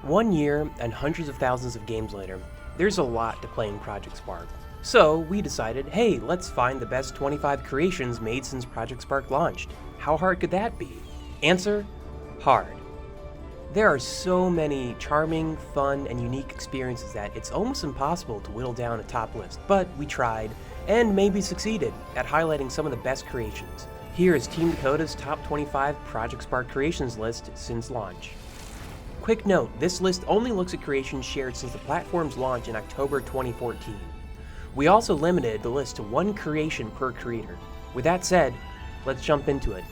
1 year and hundreds of thousands of games later, there's a lot to play in Project Spark. So we decided, hey, let's find the best 25 creations made since Project Spark launched. How hard could that be? Answer, hard. There are so many charming, fun, and unique experiences that it's almost impossible to whittle down a top list, but we tried, and maybe succeeded, at highlighting some of the best creations. Here is Team Dakota's top 25 Project Spark creations list since launch. Quick note, this list only looks at creations shared since the platform's launch in October 2014. We also limited the list to 1 creation per creator. With that said, let's jump into it.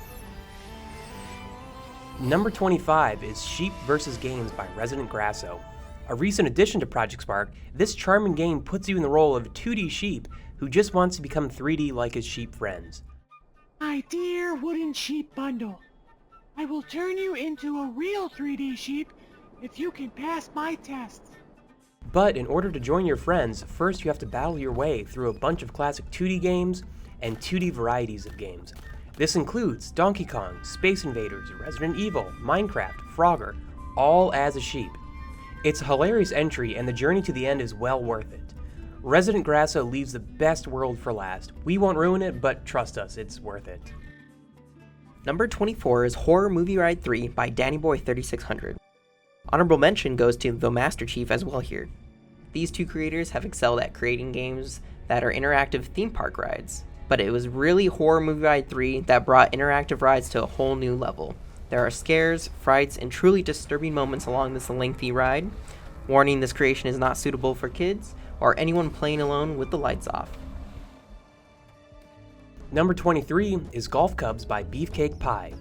Number 25 is Sheep vs. Games by Resident GRASSO. A recent addition to Project Spark, this charming game puts you in the role of a 2D sheep who just wants to become 3D like his sheep friends. My dear wooden sheep bundle, I will turn you into a real 3D sheep if you can pass my tests. But in order to join your friends, first you have to battle your way through a bunch of classic 2D games and 2D varieties of games. This includes Donkey Kong, Space Invaders, Resident Evil, Minecraft, Frogger, all as a sheep. It's a hilarious entry and the journey to the end is well worth it. Resident GRASSO leaves the best world for last. We won't ruin it, but trust us, it's worth it. Number 24 is Horror Movie Ride 3 by DannyBoy3600. Honorable mention goes to The Master Chief as well here. These two creators have excelled at creating games that are interactive theme park rides, but it was really Horror Movie Ride 3 that brought interactive rides to a whole new level. There are scares, frights, and truly disturbing moments along this lengthy ride. Warning, this creation is not suitable for kids or anyone playing alone with the lights off. Number 23 is Golf Cubs by Beefcakepie.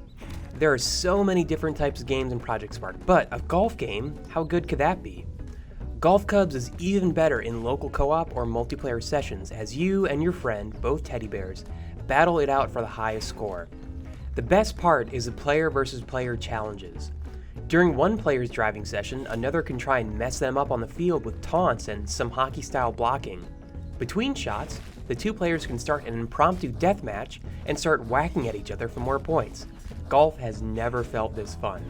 There are so many different types of games in Project Spark, but a golf game, how good could that be? Golf Cubs is even better in local co-op or multiplayer sessions as you and your friend, both teddy bears, battle it out for the highest score. The best part is the player versus player challenges. During one player's driving session, another can try and mess them up on the field with taunts and some hockey-style blocking. Between shots, the two players can start an impromptu deathmatch and start whacking at each other for more points. Golf has never felt this fun.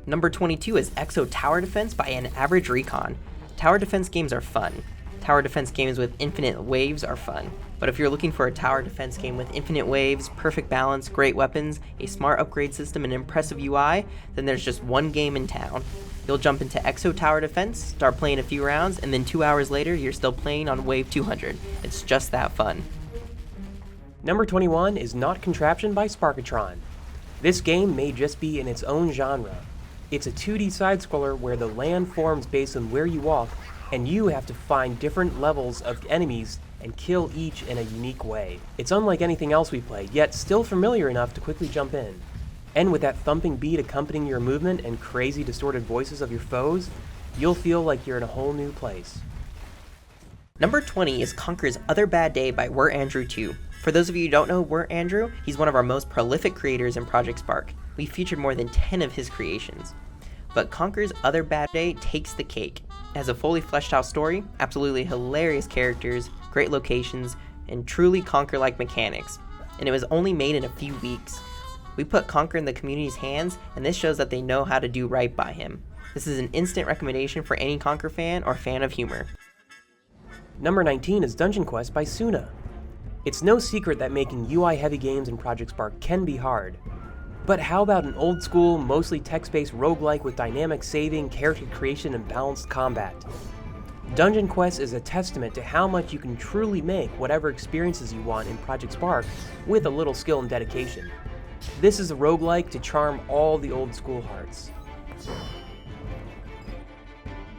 Number 22 is EXO Tower Defense by AnAverageRecon. Tower defense games are fun. Tower defense games with infinite waves are fun. But if you're looking for a tower defense game with infinite waves, perfect balance, great weapons, a smart upgrade system, and impressive UI, then there's just one game in town. You'll jump into EXO Tower Defense, start playing a few rounds, and then 2 hours later, you're still playing on wave 200. It's just that fun. Number 21 is Naught Contraption by Sparkotron. This game may just be in its own genre. It's a 2D side-scroller where the land forms based on where you walk, and you have to find different levels of enemies and kill each in a unique way. It's unlike anything else we played, yet still familiar enough to quickly jump in. And with that thumping beat accompanying your movement and crazy distorted voices of your foes, you'll feel like you're in a whole new place. Number 20 is Conker's Other Bad Day by We're Andrew 2. For those of you who don't know We're Andrew, he's one of our most prolific creators in Project Spark. We featured more than 10 of his creations. But Conker's Other Bad Day takes the cake. It has a fully fleshed out story, absolutely hilarious characters, great locations, and truly Conker-like mechanics. And it was only made in a few weeks. We put Conker in the community's hands, and this shows that they know how to do right by him. This is an instant recommendation for any Conker fan or fan of humor. Number 19 is Dungeon Quest by Sunnah. It's no secret that making UI-heavy games in Project Spark can be hard. But how about an old-school, mostly text-based roguelike with dynamic saving, character creation, and balanced combat? Dungeon Quest is a testament to how much you can truly make whatever experiences you want in Project Spark with a little skill and dedication. This is a roguelike to charm all the old-school hearts.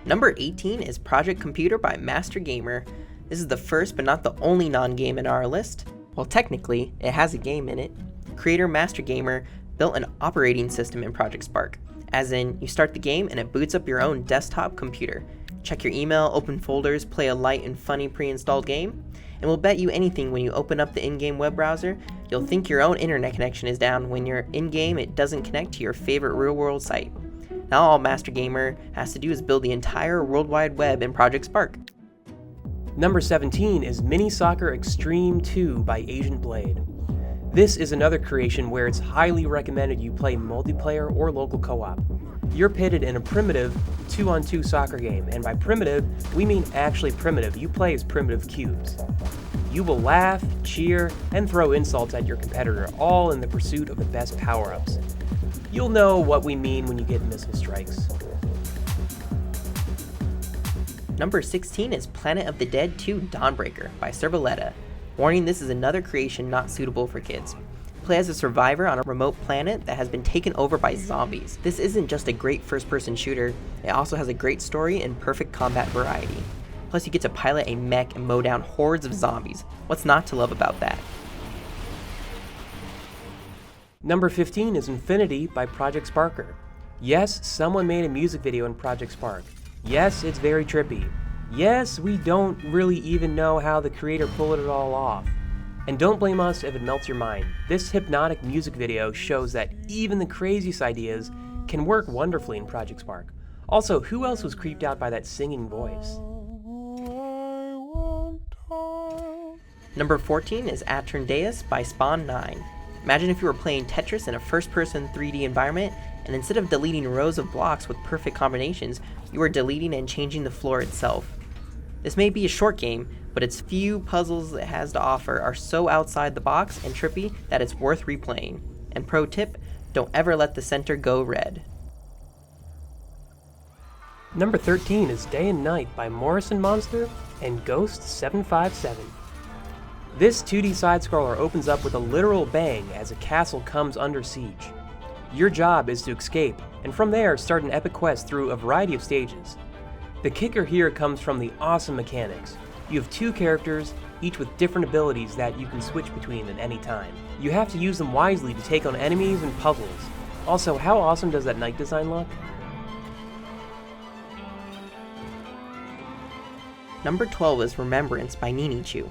Number 18 is Project Computer by MasterGammer. This is the first but not the only non-game in our list. Well, technically, it has a game in it. Creator MasterGammer built an operating system in Project Spark, as in, you start the game and it boots up your own desktop computer. Check your email, open folders, play a light and funny pre-installed game, and we'll bet you anything when you open up the in-game web browser, you'll think your own internet connection is down when you're in-game it doesn't connect to your favorite real-world site. Now all MasterGammer has to do is build the entire World Wide Web in Project Spark. Number 17 is Mini Soccer X-treme 2 by Agent Blade. This is another creation where it's highly recommended you play multiplayer or local co-op. You're pitted in a primitive 2-on-2 soccer game, and by primitive, we mean actually primitive. You play as primitive cubes. You will laugh, cheer, and throw insults at your competitor, all in the pursuit of the best power-ups. You'll know what we mean when you get missile strikes. Number 16 is Planet of the Dead 2 Dawnbreaker by Servilleta. Warning, this is another creation not suitable for kids. Play as a survivor on a remote planet that has been taken over by zombies. This isn't just a great first-person shooter, it also has a great story and perfect combat variety. Plus you get to pilot a mech and mow down hordes of zombies. What's not to love about that? Number 15 is Infinity by Project Sparker. Yes, someone made a music video in Project Spark. Yes, it's very trippy. Yes, we don't really even know how the creator pulled it all off. And don't blame us if it melts your mind. This hypnotic music video shows that even the craziest ideas can work wonderfully in Project Spark. Also, who else was creeped out by that singing voice? Number 14 is Aterne Deus by Spawn9. Imagine if you were playing Tetris in a first-person 3D environment, and instead of deleting rows of blocks with perfect combinations, you were deleting and changing the floor itself. This may be a short game, but its few puzzles it has to offer are so outside the box and trippy that it's worth replaying. And pro tip, don't ever let the center go red. Number 13 is Day and Night by Morrison Monster and Ghost757. This 2D side-scroller opens up with a literal bang as a castle comes under siege. Your job is to escape, and from there start an epic quest through a variety of stages. The kicker here comes from the awesome mechanics. You have two characters, each with different abilities that you can switch between at any time. You have to use them wisely to take on enemies and puzzles. Also, how awesome does that night design look? Number 12 is Remembrance by NieNiechu.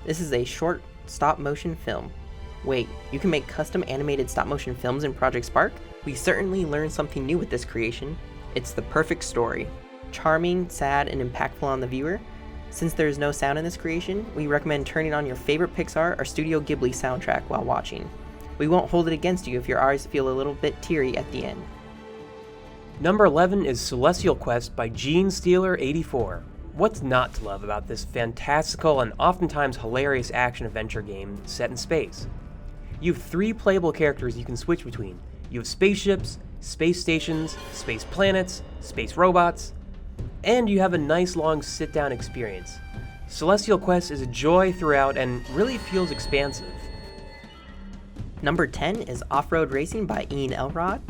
This is a short stop-motion film. Wait, you can make custom animated stop-motion films in Project Spark? We certainly learned something new with this creation. It's the perfect story. Charming, sad, and impactful on the viewer. Since there is no sound in this creation, we recommend turning on your favorite Pixar or Studio Ghibli soundtrack while watching. We won't hold it against you if your eyes feel a little bit teary at the end. Number 11 is Celestial Quest by GeneStealer84. What's not to love about this fantastical and oftentimes hilarious action-adventure game set in space? You have 3 playable characters you can switch between. You have spaceships, space stations, space planets, space robots, and you have a nice long sit-down experience. Celestial Quest is a joy throughout and really feels expansive. Number 10 is Off-Road Racing by Ian Elrod.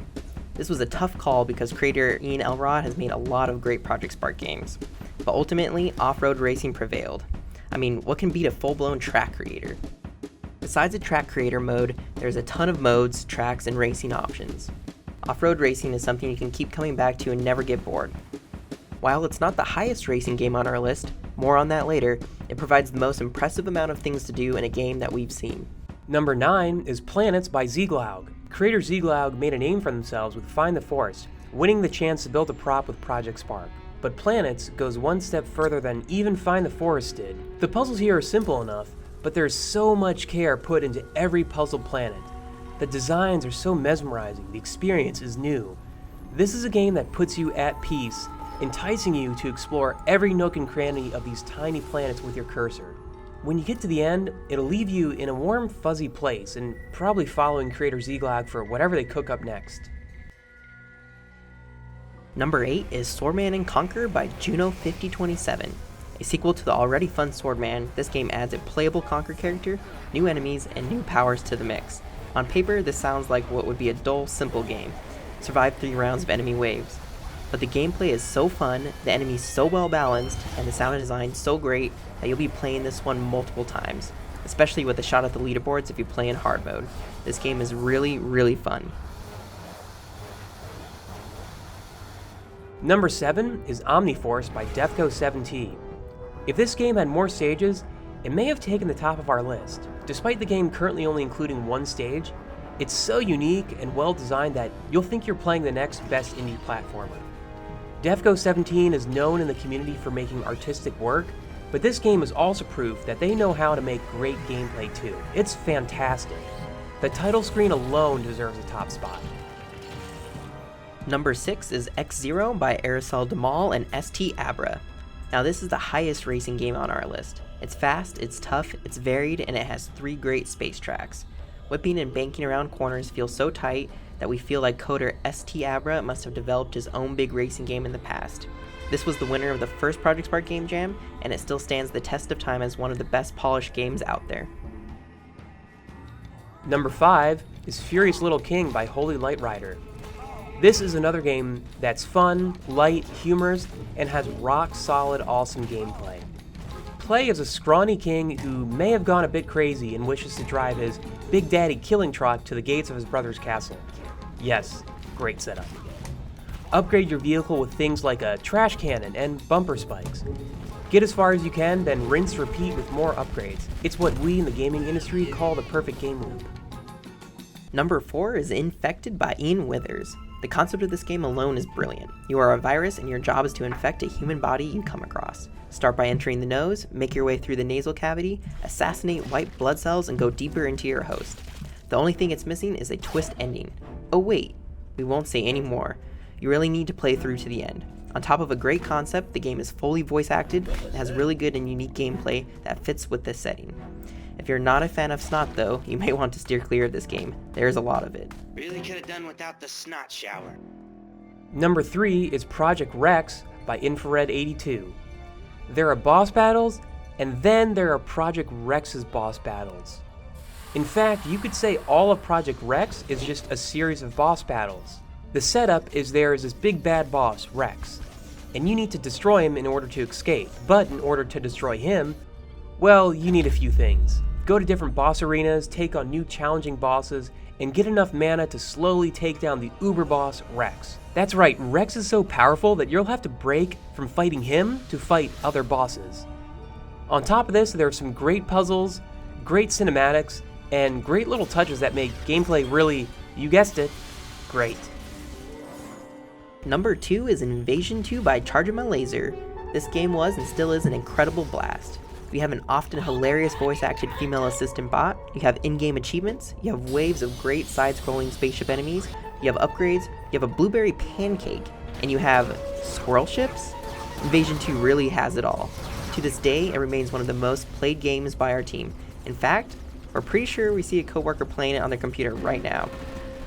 This was a tough call because creator Ian Elrod has made a lot of great Project Spark games, but ultimately Off-Road Racing prevailed. I mean, what can beat a full-blown track creator? Besides the track creator mode, there's a ton of modes, tracks, and racing options. Off-Road Racing is something you can keep coming back to and never get bored. While it's not the highest racing game on our list, more on that later, it provides the most impressive amount of things to do in a game that we've seen. Number 9 is Planets by Zgloug. Creator Zgloug made a name for themselves with Find the Forest, winning the chance to build a prop with Project Spark. But Planets goes one step further than even Find the Forest did. The puzzles here are simple enough, but there's so much care put into every puzzled planet. The designs are so mesmerizing, the experience is new. This is a game that puts you at peace, enticing you to explore every nook and cranny of these tiny planets with your cursor. When you get to the end, it'll leave you in a warm, fuzzy place, and probably following creator Zgloug for whatever they cook up next. Number 8 is Swordman and Conker by JUNO 5027. A sequel to the already fun Swordman, this game adds a playable Conker character, new enemies, and new powers to the mix. On paper, this sounds like what would be a dull, simple game. Survive 3 rounds of enemy waves. But the gameplay is so fun, the enemies so well balanced, and the sound design so great that you'll be playing this one multiple times, especially with a shot at the leaderboards if you play in hard mode. This game is really, really fun. Number 7 is Omni-Force by Defco 7T. If this game had more stages, it may have taken the top of our list. Despite the game currently only including 1 stage, it's so unique and well designed that you'll think you're playing the next best indie platformer. Defco 17 is known in the community for making artistic work, but this game is also proof that they know how to make great gameplay too. It's fantastic. The title screen alone deserves a top spot. Number 6 is X-Zero by ArisildeDamal and ST Aabra. Now this is the highest racing game on our list. It's fast, it's tough, it's varied, and it has 3 great space tracks. Whipping and banking around corners feels so tight that we feel like coder ST Aabra must have developed his own big racing game in the past. This was the winner of the first Project Spark GameJam, and it still stands the test of time as one of the best polished games out there. Number 5 is Furious Little King by Holy LightRider. This is another game that's fun, light, humorous, and has rock-solid awesome gameplay. Play as a scrawny king who may have gone a bit crazy and wishes to drive his Big Daddy killing trot to the gates of his brother's castle. Yes, great setup. Upgrade your vehicle with things like a trash cannon and bumper spikes. Get as far as you can, then rinse repeat with more upgrades. It's what we in the gaming industry call the perfect game loop. Number 4 is Infected by Ian Withers. The concept of this game alone is brilliant. You are a virus and your job is to infect a human body you come across. Start by entering the nose, make your way through the nasal cavity, assassinate white blood cells, and go deeper into your host. The only thing it's missing is a twist ending. Oh wait, we won't say any more. You really need to play through to the end. On top of a great concept, the game is fully voice acted and has really good and unique gameplay that fits with this setting. If you're not a fan of snot though, you may want to steer clear of this game. There's a lot of it. Really could have done without the snot shower. Number 3 is Project R.E.X by Infrared82. There are boss battles, and then there are Project R.E.X's boss battles. In fact, you could say all of Project R.E.X is just a series of boss battles. The setup is there is this big bad boss, R.E.X, and you need to destroy him in order to escape. But in order to destroy him, well, you need a few things. Go to different boss arenas, take on new challenging bosses, and get enough mana to slowly take down the uber boss, R.E.X. That's right, R.E.X is so powerful that you'll have to break from fighting him to fight other bosses. On top of this, there are some great puzzles, great cinematics, and great little touches that make gameplay really, you guessed it, great. Number 2 is Invasion 2 by Charging My Laser. This game was and still is an incredible blast. You have an often hilarious voice-acted female assistant bot, you have in-game achievements, you have waves of great side-scrolling spaceship enemies, you have upgrades, you have a blueberry pancake, and you have squirrel ships? Invasion 2 really has it all. To this day, it remains one of the most played games by our team. In fact, we're pretty sure we see a coworker playing it on their computer right now.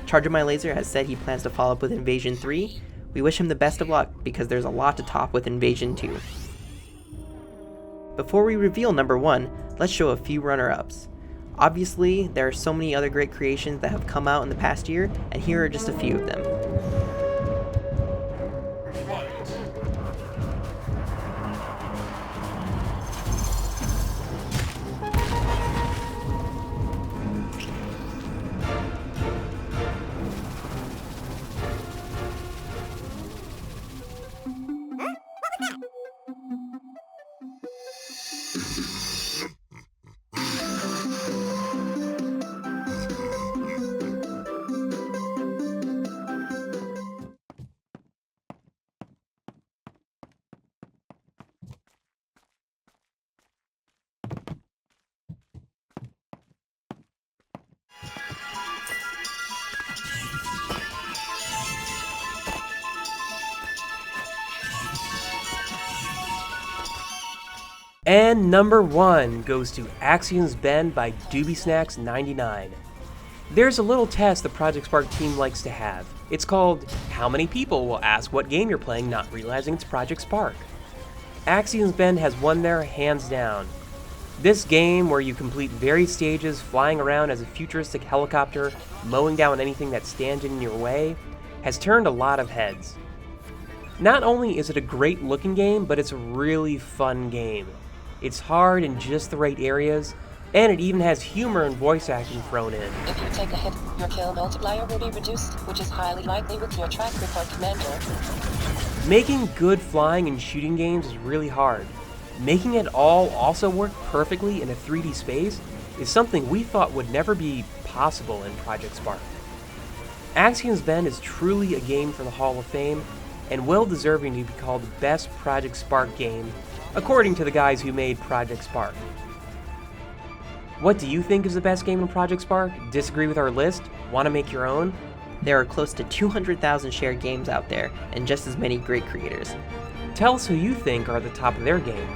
Charging My Laser has said he plans to follow up with Invasion 3. We wish him the best of luck because there's a lot to top with Invasion 2. Before we reveal number 1, let's show a few runner-ups. Obviously, there are so many other great creations that have come out in the past year, and here are just a few of them. And number 1 goes to Axions Bend by DoobieSnacks99. There's a little test the Project Spark team likes to have. It's called How Many People Will Ask What Game You're Playing Not Realizing It's Project Spark. Axions Bend has won there hands down. This game, where you complete various stages flying around as a futuristic helicopter, mowing down anything that stands in your way, has turned a lot of heads. Not only is it a great looking game, but it's a really fun game. It's hard in just the right areas, and it even has humor and voice acting thrown in. If you take a hit, your kill multiplier will be reduced, which is highly likely with your track record commander. Making good flying and shooting games is really hard. Making it all also work perfectly in a 3D space is something we thought would never be possible in Project Spark. Axions Bend is truly a game for the Hall of Fame, and well deserving to be called the best Project Spark game, according to the guys who made Project Spark. What do you think is the best game in Project Spark? Disagree with our list? Want to make your own? There are close to 200,000 shared games out there, and just as many great creators. Tell us who you think are at the top of their game.